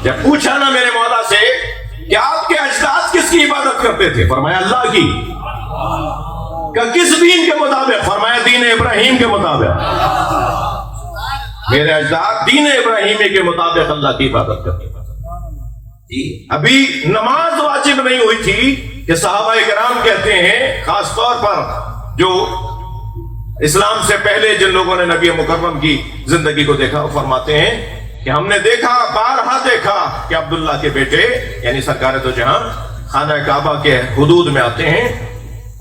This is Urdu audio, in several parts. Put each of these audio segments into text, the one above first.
جب پوچھا نا میرے مولا سے کہ آپ کے اجداد کس کی عبادت کرتے تھے؟ فرمایا اللہ کی۔ کہ کس دین کے مطابق؟ فرمایا دین ابراہیم کے مطابق۔ میرے اجداد دین ابراہیمی کے مطابق اللہ کی عبادت کرتے تھے۔ ابھی نماز واجب نہیں ہوئی تھی کہ صحابہ کرام کہتے ہیں، خاص طور پر جو اسلام سے پہلے جن لوگوں نے نبی مکرم کی زندگی کو دیکھا، وہ فرماتے ہیں کہ ہم نے دیکھا، بارہا دیکھا کہ عبداللہ کے بیٹے یعنی سرکار دو جہاں خانہ کعبہ کے حدود میں آتے ہیں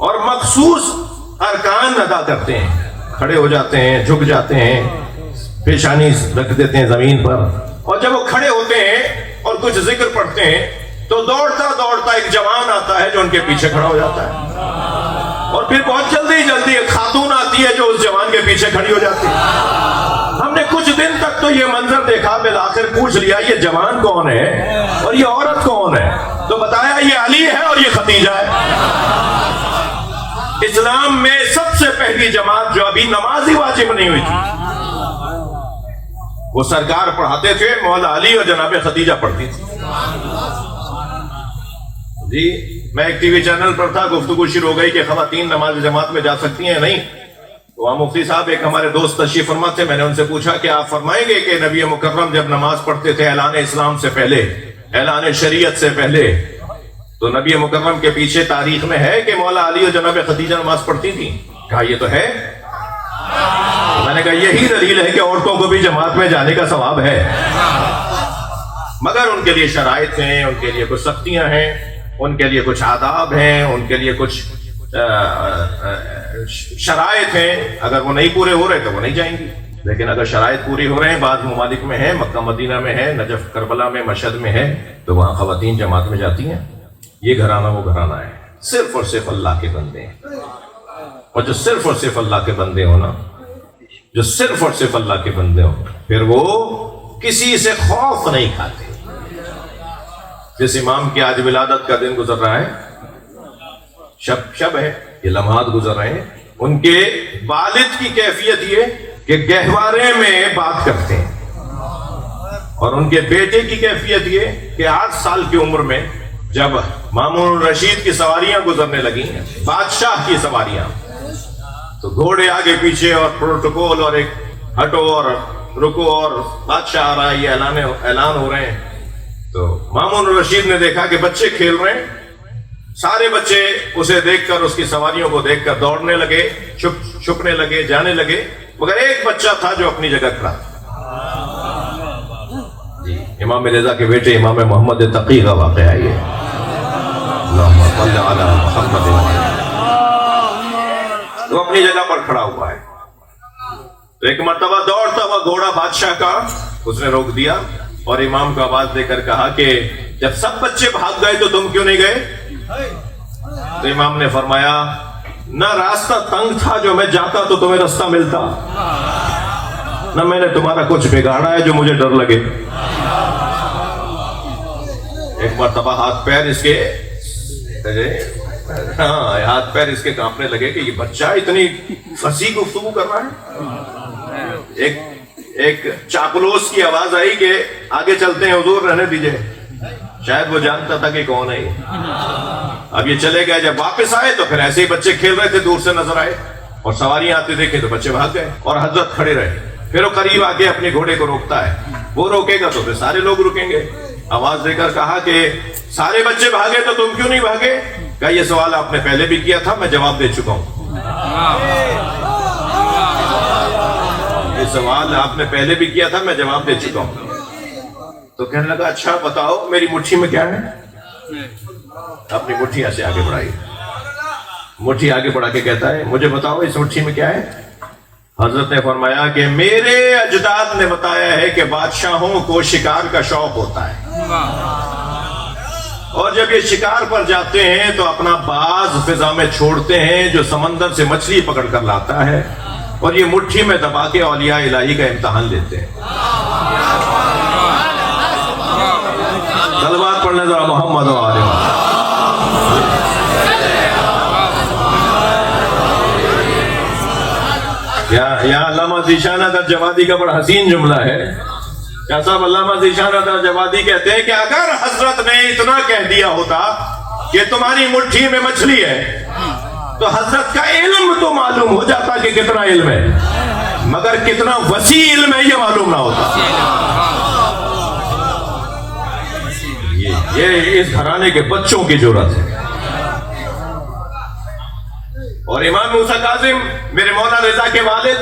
اور مخصوص ارکان ادا کرتے ہیں، کھڑے ہو جاتے ہیں، جھک جاتے ہیں، پیشانی رکھ دیتے ہیں زمین پر، اور جب وہ کھڑے ہوتے ہیں اور کچھ ذکر پڑھتے ہیں تو دوڑتا دوڑتا ایک جوان آتا ہے جو ان کے پیچھے کھڑا ہو جاتا ہے، اور پھر بہت جلدی ایک خاتون آتی ہے جو اس جوان کے پیچھے کھڑی ہو جاتی ہے۔ ہم نے کچھ دن تک تو یہ منظر دیکھا، بالآخر پوچھ لیا یہ جوان کون ہے اور یہ عورت کون ہے؟ تو بتایا یہ علی ہے اور یہ ختیجہ ہے۔ اسلام میں سب سے پہلی جماعت جو ابھی نماز ہی واجب نہیں ہوئی تھی، وہ سرکار پڑھاتے تھے، مولا علی اور جناب ختیجہ پڑھتی تھی۔ جی میں ایک ٹی وی چینل پر تھا، گفتگو شروع ہو گئی کہ خواتین نماز جماعت میں جا سکتی ہیں، نہیں تو وہاں مفتی صاحب ایک ہمارے دوست تشریف فرما تھے، میں نے ان سے پوچھا کہ آپ فرمائیں گے کہ نبی مکرم جب نماز پڑھتے تھے اعلان اسلام سے پہلے، اعلان شریعت سے پہلے، تو نبی مکرم کے پیچھے تاریخ میں ہے کہ مولا علی اور جناب ختیجہ نماز پڑھتی تھی؟ کہا یہ تو ہے۔ میں نے کہا یہی دلیل ہے کہ عورتوں کو بھی جماعت میں جانے کا ثواب ہے، مگر ان کے لیے شرائط ہیں، ان کے لیے کچھ سختیاں ہیں، ان کے لیے کچھ آداب ہیں، ان کے لیے کچھ شرائط ہیں، اگر وہ نہیں پورے ہو رہے تو وہ نہیں جائیں گی، لیکن اگر شرائط پوری ہو رہے ہیں، بعض ممالک میں ہے، مکہ مدینہ میں ہے، نجف کربلا میں، مشہد میں ہے، تو وہاں خواتین جماعت میں جاتی ہیں۔ یہ گھرانہ وہ گھرانہ ہے، صرف اور صرف اللہ کے بندے ہیں، اور جو صرف اور صرف اللہ کے بندے ہو نا، جو صرف اور صرف اللہ کے بندے ہو، پھر وہ کسی سے خوف نہیں کھاتے۔ جس امام کی آج ولادت کا دن گزر رہا ہے، شب ہے، یہ لمحات گزر رہے ہیں، ان کے والد کی کیفیت یہ کہ گہوارے میں بات کرتے ہیں، اور ان کے بیٹے کی کیفیت یہ کہ 8 سال کی عمر میں جب مامون الرشید کی سواریاں گزرنے لگی ہیں، بادشاہ کی سواریاں، تو گھوڑے آگے پیچھے اور پروٹوکول اور ایک ہٹو اور رکو اور بادشاہ آ رہا ہے، یہ اعلان ہو رہے ہیں، تو مامون الرشید نے دیکھا کہ بچے کھیل رہے ہیں، سارے بچے اسے دیکھ کر، اس کی سواریوں کو دیکھ کر دوڑنے لگے، چھپنے لگے، جانے لگے، مگر ایک بچہ تھا جو اپنی جگہ کھڑا جی امام رضا کے بیٹے امام محمد تقی کا واقعہ ہے یہ، اللہم صل علی محمد، وہ اپنی جگہ پر کھڑا ہوا ہے۔ تو ایک مرتبہ دوڑتا ہوا گھوڑا بادشاہ کا اس نے روک دیا اور امام کو آواز دے کر کہا کہ جب سب بچے بھاگ گئے تو تم کیوں نہیں گئے؟ تو امام نے فرمایا نہ راستہ تنگ تھا جو میں جاتا تو تمہیں راستہ ملتا، نہ میں نے تمہارا کچھ بگاڑا ہے جو مجھے ڈر لگے۔ ایک مرتبہ ہاتھ پیر اس کے ہاتھ پیر اس کے کانپنے لگے کہ یہ بچہ اتنی فصیح گفتگو کر رہا ہے۔ ایک چاپلوس کی آواز آئی کہ آگے چلتے ہیں حضور، رہنے دیجئے، شاید وہ جانتا تھا کہ کون ہے یہ۔ اب یہ چلے گئے، جب واپس آئے تو پھر ایسے ہی بچے کھیل رہے تھے، دور سے نظر آئے اور سواریاں آتے دیکھے تو بچے بھاگ گئے اور حضرت کھڑے رہے۔ پھر وہ قریب آ کے اپنے گھوڑے کو روکتا ہے، وہ روکے گا تو پھر سارے لوگ رکیں گے۔ آواز دے کر کہا کہ سارے بچے بھاگے تو تم کیوں نہیں بھاگے؟ کہا یہ سوال آپ نے پہلے بھی کیا تھا، میں جواب دے چکا ہوں۔ یہ سوال آپ نے پہلے بھی کیا تھا، میں جواب دے چکا ہوں۔ تو کہنے لگا اچھا بتاؤ میری مٹھی میں کیا ہے؟ اپنی مٹھی ایسے آگے بڑھائی، مٹھی آگے بڑھا کے کہتا ہے مجھے بتاؤ اس مٹھی میں کیا ہے؟ حضرت نے فرمایا کہ میرے اجداد نے بتایا ہے کہ بادشاہوں کو شکار کا شوق ہوتا ہے، اور جب یہ شکار پر جاتے ہیں تو اپنا باز فضا میں چھوڑتے ہیں جو سمندر سے مچھلی پکڑ کر لاتا ہے، اور یہ مٹھی میں دبا کے اولیاء الہی کا امتحان لیتے ہیں۔ صلوات پڑھنے ذرا محمد و آلہ محمد۔ یہاں علامہ ذیشان در جوادی کا بڑا حسین جملہ ہے شاہ صاحب علامہ ذیشان جوادی کہتے ہیں کہ اگر حضرت نے اتنا کہہ دیا ہوتا کہ تمہاری مٹھی میں مچھلی ہے تو حضرت کا علم تو معلوم ہو جاتا کہ کتنا علم ہے، مگر کتنا وسیع علم ہے یہ معلوم نہ ہوتا۔ یہ اس گھرانے کے بچوں کی جرات ہے۔ اور امام موسیٰ کاظم میرے مولا رضا کے والد،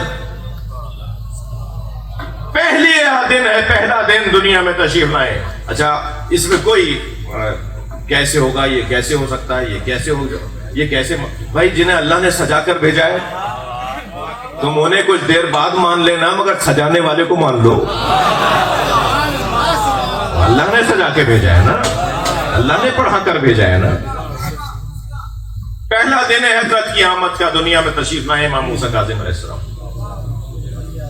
پہلا دن دنیا میں تشریف لائے۔ اچھا اس میں کوئی کیسے ہوگا، یہ کیسے ہو سکتا ہے، یہ کیسے ہوگا، یہ کیسے، بھائی جنہیں اللہ نے سجا کر بھیجا ہے تم انہیں کچھ دیر بعد مان لینا، مگر سجانے والے کو مان لو۔ اللہ نے سجا کے بھیجا ہے نا، اللہ نے پڑھا کر بھیجا ہے نا۔ پہلا دن ہے حضرت کی آمد کا، دنیا میں تشریف لائے امام موسیٰ کاظم علیہ السلام۔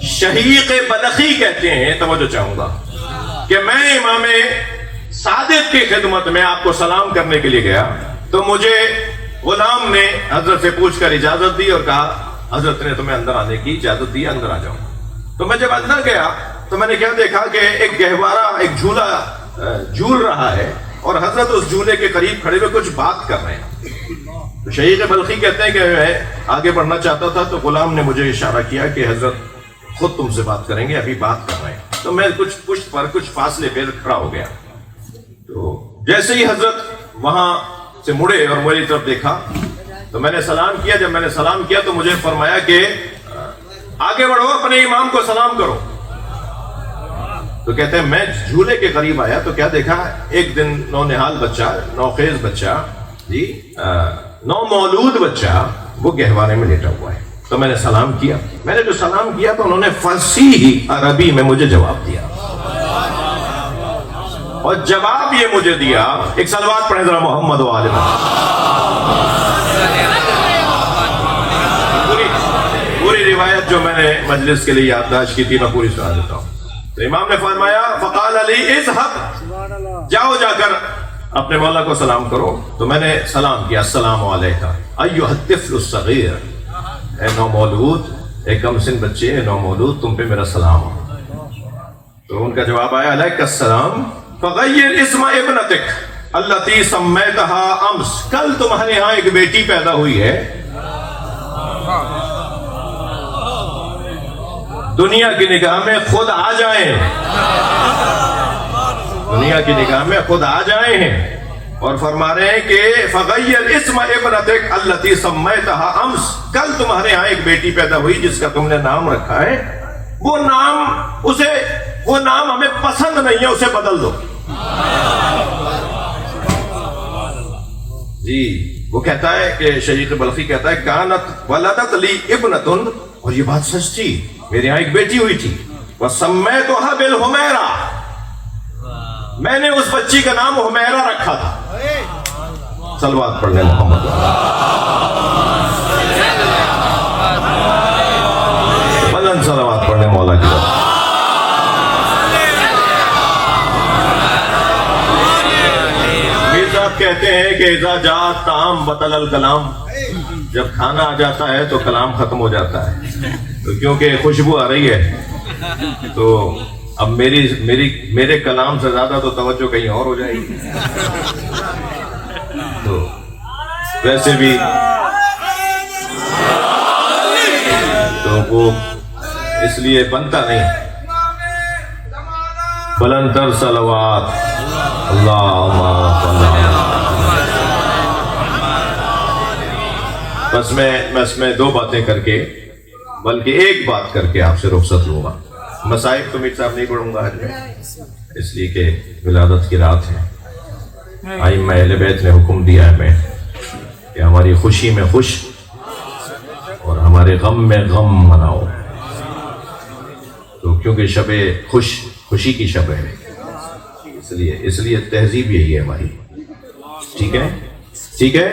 شہیق بلخی کہتے ہیں، توجہ چاہوں گا کہ میں امام صادق کی خدمت میں آپ کو سلام کرنے کے لیے گیا تو مجھے غلام نے حضرت سے پوچھ کر اجازت دی اور کہا حضرت نے تمہیں اندر آنے کی اجازت دی، اندر آ جاؤ۔ تو میں جب اندر گیا تو میں نے کیا دیکھا کہ ایک گہوارہ، ایک جھولا جھول رہا ہے اور حضرت اس جھولے کے قریب کھڑے ہوئے کچھ بات کر رہے ہیں۔ تو شہیق بلخی کہتے ہیں کہ میں آگے بڑھنا چاہتا تھا تو غلام نے مجھے اشارہ کیا کہ حضرت خود تم سے بات کریں گے، ابھی بات کر رہے ہیں۔ تو میں کچھ پشت پر کچھ فاصلے پہ کھڑا ہو گیا۔ تو جیسے ہی حضرت وہاں سے مڑے اور میری طرف دیکھا تو میں نے سلام کیا۔ جب میں نے سلام کیا تو مجھے فرمایا کہ آگے بڑھو، اپنے امام کو سلام کرو۔ تو کہتے ہیں میں جھولے کے قریب آیا تو کیا دیکھا، ایک دن نونہال بچہ، نوخیز بچہ، جی نومولود بچہ وہ گہوارے میں لیٹا ہوا ہے۔ تو میں نے سلام کیا۔ میں نے جو سلام کیا تو انہوں نے فصیح عربی میں مجھے جواب دیا، اور جواب یہ مجھے دیا، ایک صلوات پڑھیں ذرا محمد و آل محمد۔ پوری روایت جو میں نے مجلس کے لیے یادداشت کی تھی میں پوری سنا دیتا ہوں۔ تو امام نے فرمایا فقال علی اذهب، جاؤ جا کر اپنے مولا کو سلام کرو۔ تو میں نے سلام کیا، السلام علیکم ایھا الطفل الصغیر، اے نومولود، اے کم سن بچے، اے نومولود، تم پہ میرا سلام۔ تو ان کا جواب آیا علیک السلام، فغیر اسم ابنتک التی سمیتہا امس، کل تمہارے ہاں ایک بیٹی پیدا ہوئی ہے، دنیا کی نگاہ میں خود آ جائیں، دنیا کی نگاہ میں خود آ جائیں ہیں، اور فرما رہے ہیں کہ فغیر اسم ابنتک التی سمیتہا امس، کل تمہارے ہاں ایک بیٹی پیدا ہوئی جس کا تم نے نام رکھا ہے، وہ نام ہمیں پسند نہیں ہے، اسے بدل دو۔ جی وہ کہتا ہے کہ شہیق بلخی کہتا ہے کانت ولدت لی ابنتن، اور یہ بات سچ تھی، میرے یہاں ایک بیٹی ہوئی تھی، وسمیتھا بالحمیرہ، میں نے اس بچی کا نام حمیرہ رکھا تھا۔ صلوات پڑھنے محمد، بلند صلوات پڑھنے مولا کی۔ میر صاحب کہتے ہیں کہ اذا جاء الطعام بطل الکلام، جب کھانا آ جاتا ہے تو کلام ختم ہو جاتا ہے، تو کیونکہ خوشبو آ رہی ہے تو اب میرے کلام سے زیادہ تو توجہ کہیں اور ہو جائے گی، تو ویسے بھی تو وہ اس لیے بنتا نہیں۔ بلندر صلوات اللہم صل علی۔ بس میں دو باتیں کر کے، بلکہ ایک بات کر کے آپ سے رخصت لوں گا۔ مصائب تو میر صاحب نہیں پڑھوں گا حج میں، اس لیے کہ ولادت کی رات ہے۔ ائمہ اہل بیت نے حکم دیا ہے ہمیں کہ ہماری خوشی میں خوش اور ہمارے غم میں غم مناؤ، تو کیونکہ شب خوشی کی شب ہے، اس لیے تہذیب یہی ہے ہماری۔ ٹھیک ہے، ٹھیک ہے۔